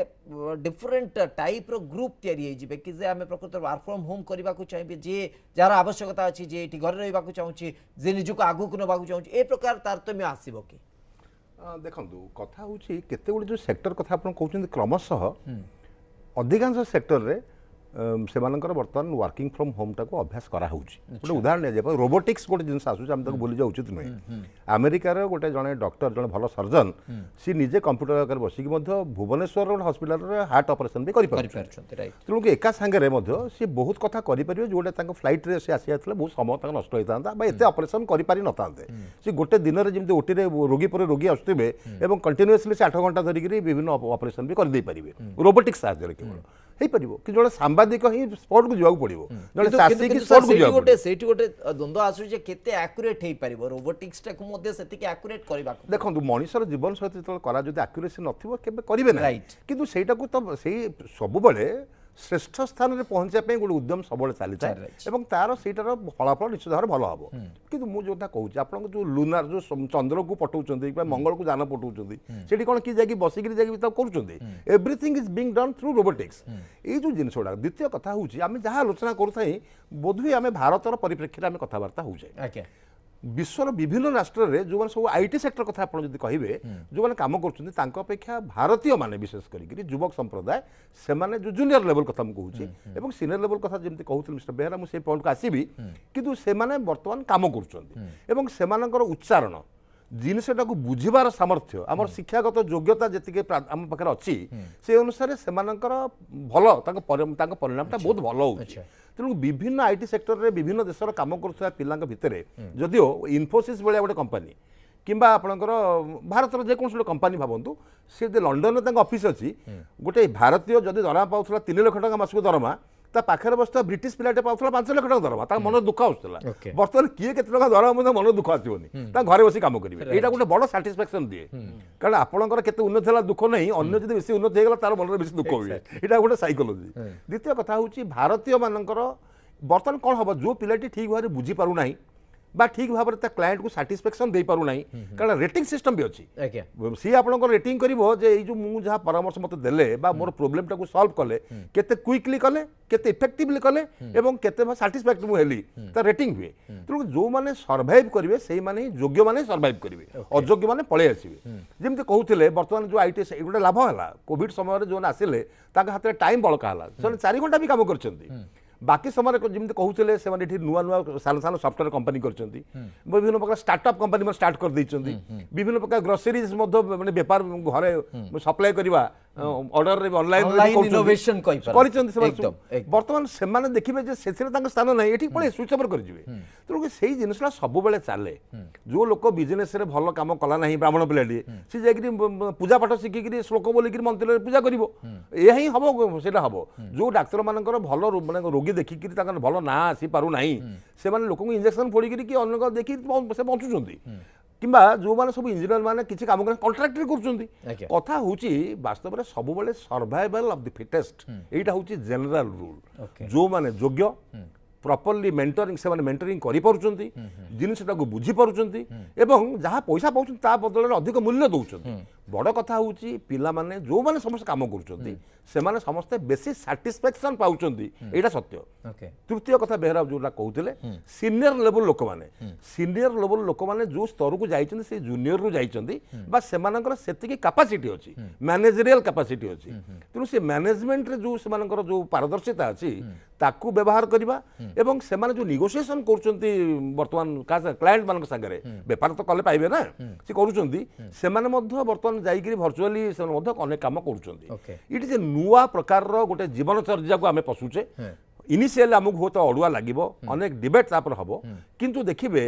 डिफरेंट टाइप रो ग्रुप तैयारी होइजिबे कि जे आम प्रकृत वर्क फ्रॉम होम करने को चाहिए जे जार आवश्यकता अच्छी जे ये घर रहा चाहूँगी जे निजक आगू को नवा चाहूँ ए प्रकार तारतम्य आसब कि देखो कथा हूँ केते जो सेक्टर कथा आप कहते क्रमशः अधिकांश सेक्टर रे सेमानकर वर्तमान वर्किंग फ्रॉम होम टाको अभ्यास करा होउची गोटे उदाहरण ने जाय रोबोटिक्स गोटे जिनस आसु हम तक बोली जा उचित नहीं अमेरिका रे गोटे जने डॉक्टर जने भलो सर्जन सी निजे कंप्यूटर आकर बसिक मध्य भुवनेश्वर गोटे हॉस्पिटल रे हार्ट ऑपरेशन भी करि परछन तेणु कि एका संगे रे मध्य सी बहुत कथा करि परिबे जोटे तांको फ्लाइट रे से आसी आथले बहुत समय तक नष्ट होइतांता बा एते ऑपरेशन करि पारि नतांते सी गोटे दिन रे जेमते ओटी रे रोगी पर रोगी आसुतिबे एवं कंटीन्यूअसली 8 घंटा धरि करी विभिन्न ऑपरेशन भी कर दे परिबे रोबोटिक्स साहाय्य रे केवल हे परिबो कि जोड़े सांबादिक ही स्पॉट को जाऊ पड़िबो जोड़े चासी की स्पॉट को जाऊ गोटे सेठी गोटे द्वंद्व आसु जे केते एक्यूरेट हे परिबो रोबोटिक्स टा को मध्ये सेति के एक्यूरेट करबा देखंतु मनुष्यर जीवन सहित तो करा जदि एक्यूरेसी नथिबो केबे करिवे ना किंतु सेटा को तो सेही सब बेले श्रेष्ठ स्थान में पहुंचा गोटे उद्यम सब चली था तार सेटार फलाफल निश्चित भाव भल हम कि मुझे कहूँ आप जो लुनार जो चंद्र को पठाऊँ मंगल को जान पठाऊँ से कौन कि जाकि बसिक कर everything is being done through robotics ये जो जिन गुड़ा द्वितीय कथा हूँ आम जहाँ आलोचना करूँ बोधहुए आम भारतर परिप्रेक्षी में कथबार्ता हो जाए विश्वर विभिन्न राष्ट्र में जो सब आईटी सेक्टर कथा आप कहे जो मैंने कम करेक्षा भारतीय माने विशेष कर युवक संप्रदाय से माने जो जूनियर लेवल कथा मुझे और सीनियर लेवल कथा जमी कहते मिस्टर बेहरा मुझे पॉइंट को आसबि किंतु से बर्तमान कम कर उच्चारण जिनटा को बुझार सामर्थ्य आम शिक्षागत योग्यता जी आम पाखे अच्छी से अनुसार से भल परिणामटा बहुत भल हो तेणु विभिन्न आईटी सेक्टर रे विभिन्न देशर काम करुवा पिला भितर जदिओ इन्फोसिस भाया गोटे कंपानी किंबा आपणकर भारत जेकोसी कंपानी भावतु से लंडन में ऑफिस अच्छी गोटे भारतीय जदि दरमा पाला 3 लाख टका मासक दरमा ତା ପାଖରେ ବସିଥିବା ବ୍ରିଟିଶ ପିଲାଟେ ପାଉଥିଲା 5 ଲକ୍ଷ ଟଙ୍କା ଦରମା, ତା ମନ ଦୁଃଖ ଆସୁଥିଲା। Okay. ବର୍ତ୍ତମାନ କିଏ କେତେ ଟଙ୍କା ଦରମା ମଧ୍ୟ ମନ ଦୁଃଖ ଆସିବନି, ତା ଘରେ ବସି କାମ କରିବେ। ଏଇଟା ଗୋଟେ ବଡ଼ ସାଟିସ୍ଫାକ୍ସନ୍ ଦିଏ, କାରଣ ଆପଣଙ୍କର କେତେ ଉନ୍ନତି ହେଲା ଦୁଃଖ ନାହିଁ, ଅନ୍ୟ ଯଦି ବେଶୀ ଉନ୍ନତି ହେଇଗଲା ତାର ମନରେ ବେଶୀ ଦୁଃଖ ହୁଏ। ଏଇଟା ଗୋଟେ ସାଇକୋଲୋଜି। ଦ୍ୱିତୀୟ କଥା ହେଉଛି ଭାରତୀୟ ମାନଙ୍କର ବର୍ତ୍ତମାନ କ'ଣ ହେବ, ଯେଉଁ ପିଲାଟି ଠିକ୍ ଭାବରେ ବୁଝିପାରୁନାହିଁ বা ঠিক ভাবে তা ক্লায়েন্ট কু সাটিসফ্যাকশন দেই পারু নাই, কারণ রেটিং সিস্টম বি অছি। সি আপনার রেটিং করব যে এই যে মু যা পরামর্শ মতো দেলে বা মোর প্রোবলেমটা কু সলভ কলে কেতে কুইকলি কলে কেতে ইফেক্টিভলি কলে এবং কেতে সাটিসফ্যাক্টরি মু হেলি তা রেটিং হুয়ে। তেমন যে মানে সর্ভাইভ করবে সেই মানে যোগ্য মানে সর্ভাইভ করবে, অযোগ্য মানে পড়ে আসবে। যেমনি কହୁଥିଲେ বর্তমান যে আইটি গোটে লাভ হলা কোভিড সময় যে আসলে তাଙ୍କ হাতে টাইম বଳକା ହେଲା, ସେମାନେ 4 ঘণ্টা ବି କାମ କରିଛନ୍ତି। बाकी समय जमी कहते हैं नुआ नुआ सान सान सफ्टवेयर कंपनी करछंती, विभिन्न प्रकार स्टार्टअप कंपनी स्टार्ट कर देइछंती, विभिन्न प्रकार ग्रोसरीज माने व्यापार घरे सप्लाई करवा ऑर्डर रे ऑनलाइन इनोवेशन बर्तमान से देखिए जे सेथिरे तांग स्थान नै एठी पळे स्विच ओवर कर जिवे। तो सेही जिनसला सब बेले चले, जो लोक बिजनेस रे भलो काम कला नाही ब्राह्मण पिलाटी से जाकि पूजा पाठ शिखिकरी श्लोक बोलिकरी मंदिर रे पूजा करिवो, एहा ही हबो सेटा हबो। जो डाक्टर मानकर भलो माने रोगी देखिकरी तांकर भलो ना आसी पारु नाही, से माने लोक इंजेक्शन फोड़िकरी कि अन्य देखि से बंचुचंती, किंबा जो माने सब इंजीनियर माने किछि काम करे कॉन्ट्रैक्टर करछंती। कथा होची वास्तव रे सब बेले सर्वाइवल ऑफ द फिटेस्ट, एटा होची जनरल रूल। जो माने योग्य प्रॉपर्ली मेंटरिंग से माने मेंटरिंग करि पारुचंती, जिनिसटा को बुझी पारुचंती एवं जहाँ पैसा पाउछन ता बदल रे अधिक मूल्य दउछंती। बड़ कथा होची पिला माने जो माने समस्त काम करूचंती से माने समस्त बेसी सैटिस्फैक्शन पाउचंती, एटा सत्य। तृतीय कथा बेहरा जोला कहउतले सीनियर लेवल लोक माने जो स्तर को जाइछन से जूनियर रो जाइछंती बा से मानकर सेतिकी कैपेसिटी अछि, मैनेजरियल कैपेसिटी अछि। तेनु से मैनेजमेंट रे जो से मानकर जो पारदर्शिता अछि ताकू व्यवहार करबा एवं से माने जो नेगोशिएशन करछंती वर्तमान का क्लाइंट मानक संगे व्यापार तो कले पाइबे ना, से करूछंती से माने मध्य वर्तमान जाइकरी वर्चुअली से मध्य अनेक काम करूछंती। इट जे नुआ प्रकार रो गोटे जीवनचर्या को आमे पसुचे। इनिशियल आमको हो तो अड़ुआ लागिबो, अनेक डिबेट तापर हबो, किंतु देखिबे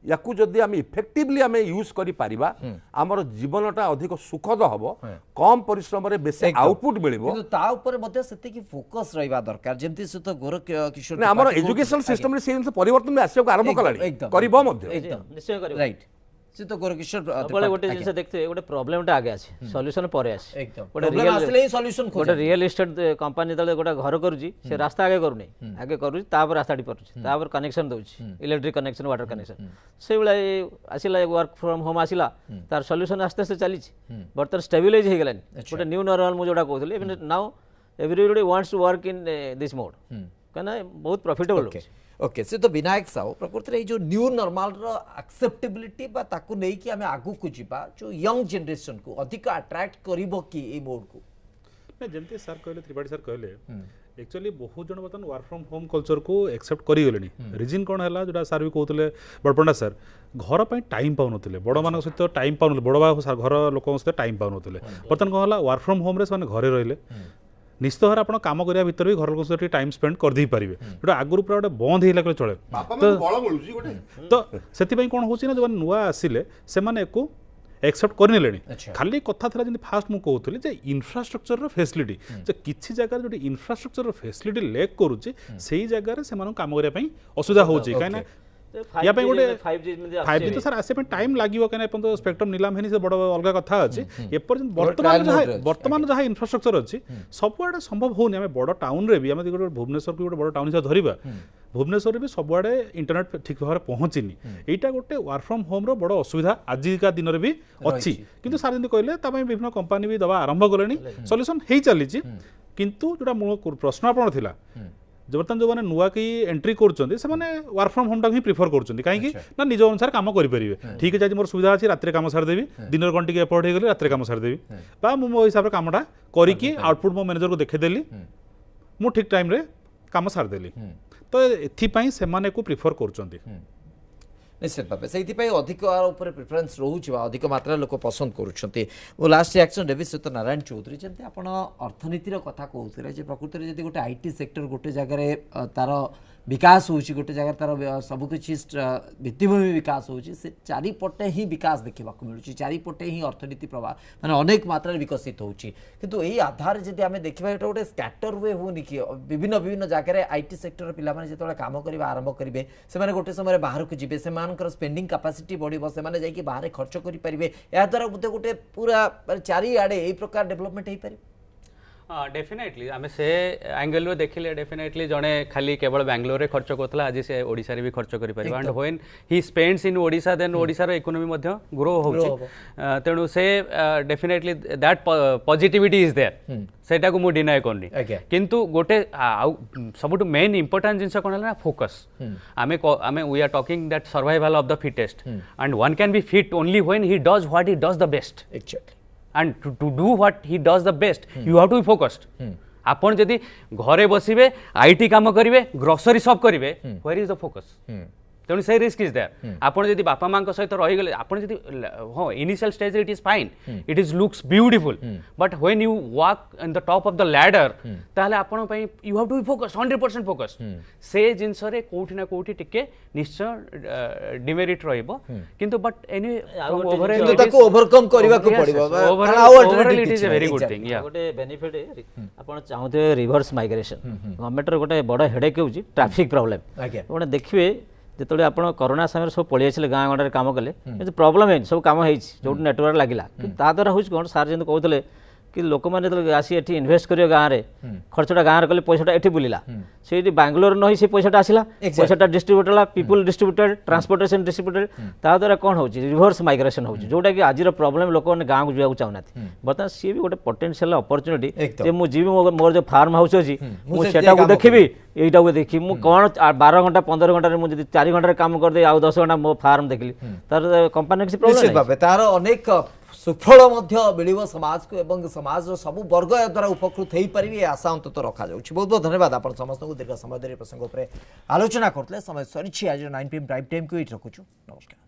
याकू जदि आमे इफेक्टिवली आमे यूज करि पारिबा हमर जीवनटा अधिक सुखद हबो, कम परिश्रम रे बेसी आउटपुट मिलिबो। किंतु ता ऊपर मध्ये सेति की फोकस रहबा दरकार, जेंति से तो गोर किशोर ने हमर एजुकेशन सिस्टम रे से परिवर्तन आसियो को आरंभ कलानी करिबो मध्ये निश्चय करिबो। राइट से तो गोर किशोर बोले गोटे जिंस देखते गोटे प्रॉब्लमटा आगे आसी सॉल्यूशन परे आसी गोटे रियल असले ही सॉल्यूशन खोज गोटे रियल एस्टेट कंपनी तले गोटे घर करूची से रास्ता आगे करू नै आगे करूची तापर रास्ताटी परूची तापर कनेक्शन दउची इलेक्ट्रिक कनेक्शन वाटर कनेक्शन से बेला आसिला वर्क फ्रॉम होम आसिला तार सॉल्यूशन आस्ते आस्ते चलीची बर्तन स्टेबलाइज हे गेलानी गोटे न्यू नॉर्मल मु जोडा कहथले even now everybody wants to work in this mode कना बहुत प्रॉफिटेबल होची। ओके से तो विनायक साहू प्रकृति रे जो न्यू नॉर्मल रो एक्सेप्टेबिलिटी बा ताकू नै कि हमें आगु को जिबा जो यंग जनरेशन को अधिक अट्रैक्ट करिवो कि ए मोड को नै जेंते सर कहले त्रिपाठी सर कहले एक्चुअली बहुत जन बतन वर्क फ्रॉम होम कल्चर को एक्सेप्ट करी गलेनी। रीजन कोन हला जोडा सर भी कहतले बडपंडा सर घर पे टाइम पाउ नथिले, बड़ मानक सहित टाइम पाउ नथिले, बड़ बा घर लोक सहित टाइम पाउ नथिले। बर्तन कोन हला वर्क फ्रॉम होम रे माने घरे रहिले निश्चित भाव आप कम करने भितर भी घर लोक सहित टाइम स्पेंड कर दे पारे जो आगुरी पूरा गोटे बंद हो चले तो से कौन हो जो नुआ आसिले से एक्सेप्ट करने खाली कथा था जब फास्ट मुझे कहूली जे इन्फ्रास्ट्रक्चर फैसिलिटी किसी जगह जो इन्फ्रास्ट्रक्चर फैसिलिटी लैक करुच्चे से जगह से काम करने असुविधा हो कहीं या गोटे 5G तो सर आसे टाइम लगे कहीं तो स्पेक्ट्रम नीलाम है से बड़ अलग कथा अच्छे एपर्यंत बर्तमान जहाँ इन्फ्रास्ट्रक्चर अच्छी सबुआड़े संभव होनी आम बड़ टाउन रे भी आम गोटे भुवनेश्वर की गोटे बड़ टाउन हिसाब धरवा भुवनेश्वर भी सबुआड़े इंटरनेट ठीक भाव पहुँचनी यहाँ गोटे वर्क फ्रम होम रो बड़ असुविधा आजिका दिन में भी अच्छी किंतु सार जमी कहले विभिन्न कंपानी भी दवा आरंभ कले सल्यूशन हो चली किंतु जोटा मूल प्रश्न आपन थिला बर्तमान जो मैंने नुआ की एंट्री कर work from home he prefer कर कहीं ना निज अनुसार काम करेंगे ठीक है मोर सुविधा अच्छी रात काम सारिदेवी दिन कौन टी एफर्ट हो रात काम सारिदेवी मो हिसाब से कमटा करी आउटपुट मो मैनेजर को देखदेली मु ठीक टाइम रे काम सारिदेली तो एथिपाई से को प्रिफर कर निश्चित भाव से अधिक प्रिफरेन्स रोचे अधिक मात्रा लोक पसंद करुँच लास्ट रिएक्शन देवी सहित नारायण चौधरी जमी आप अर्थनीतिर कथा कहते प्रकृति में गोटे आईटी सेक्टर गोटे जगह तार विकास होउछि गोटे जगह तार सब किछि भित्तिभूमि विकास होउछि से चारिपटे ही विकास देखा मिलूँ चारिपटे ही अर्थनीति प्रभाव माने अनेक मात्रा विकसित होउछि किंतु एही आधार जदि आमे देखिबा एटा गोटे स्कैटर वे होनी कि विभिन्न विभिन्न जगह आईटी सेक्टर पिला माने जेतोले काम करबा आरंभ करिवे से माने गोटे समय बाहर को जिवे से मानकर स्पेंडिंग कैपेसिटी बढ़िबो से माने जाई कि बाहर खर्च करि परिबे या द्वारा गोटे पूरा चारि आडे एही प्रकार डेवलपमेंट हेई परिबे हाँ डेफिनेटली आम से एंगल देखिले डेफिनेटली जड़े खाली केवल बैंगलोर रे खर्च करता आज से ओडिशा रे भी खर्च कर पार and when he spends in Odisha then Odisha economy grow हो तेणु से definitely that positivity is there सेटा को मु डिनाय करनी किंतु गोटे सबुठ मेन इंपोर्टेंट जिनस कोन ना फोकस आमे we are talking that survival of the fittest and one can be fit only when he does what he does the best actually and to do what he does the best you have to be focused आपण जदि घरे बसिबे IT काम करिवे grocery shop करिवे where is the focus तेणु से risk is there आपण जदि बापा मां सहित रही गले आपण जदि हाँ initial stage it is fine it is looks beautiful but when you walk in the top of the ladder ताले आपण पई you have to be focus 100% focus से जिंस रे कोठी ना कोठी टिके निश्चय डिमेरिट रहइबो किंतु बट एनी ओवरऑल ताको ओवरकम करबा को पड़िबो overall it is a very good thing या गोटे बेनिफिट आपण चाहते रिवर्स माइग्रेशन गवर्नमेंट रो गोटे बड़ हेडेक होउची ट्रैफिक प्रॉब्लम आपण देखिबे जिते आप कोरोना समय सब पलि आसे गाँ गंडे काम कले प्रॉब्लम है सब कम जो नेटवर्क लगिला द्वारा हूँ कौन सार जब कहते कि लोक मैंने आसी एठी इन्वेस्ट करियो गाँव में खर्चटा गाँव में कले पैसाटा एठी बुलिला से बैंगलोर न से पैसाटा आसला पैसाटा डिस्ट्रीब्यूट है पीपुल डिस्ट्रीब्यूटेड ट्रांसपोर्टेशन डिस्ट्रीब्यूटेड ता द्वारा कौन हो रिवर्स माइग्रेशन हो जोटा कि आज प्रॉब्लम लोक मैंने गाँव को जावाक चाहूना बर्तमान सी भी गोटे पोटेंशियल अपॉर्चुनिटी मुझे मोर जो फार्म हाउस अच्छी मुझे देखी यहीटा को देखी मुझे कौन 12 घंटा 15 घंटा मुझे 4 घंटा काम करदे आ 10 घंटा मो फार्म देखली तार कंपनी किसी प्रॉब्लम तार अनेक सुफल मिल समाज को एवं समाज सब वर्ग द्वारा उपकृत हो पारे आशा अंत रखा बहुत बहुत धन्यवाद आप समस्त को दीर्घ समय धरी प्रसंग पर आलोचना करते समय सरी आज 9 PM प्राइम टाइम को ये रखुचु नमस्कार।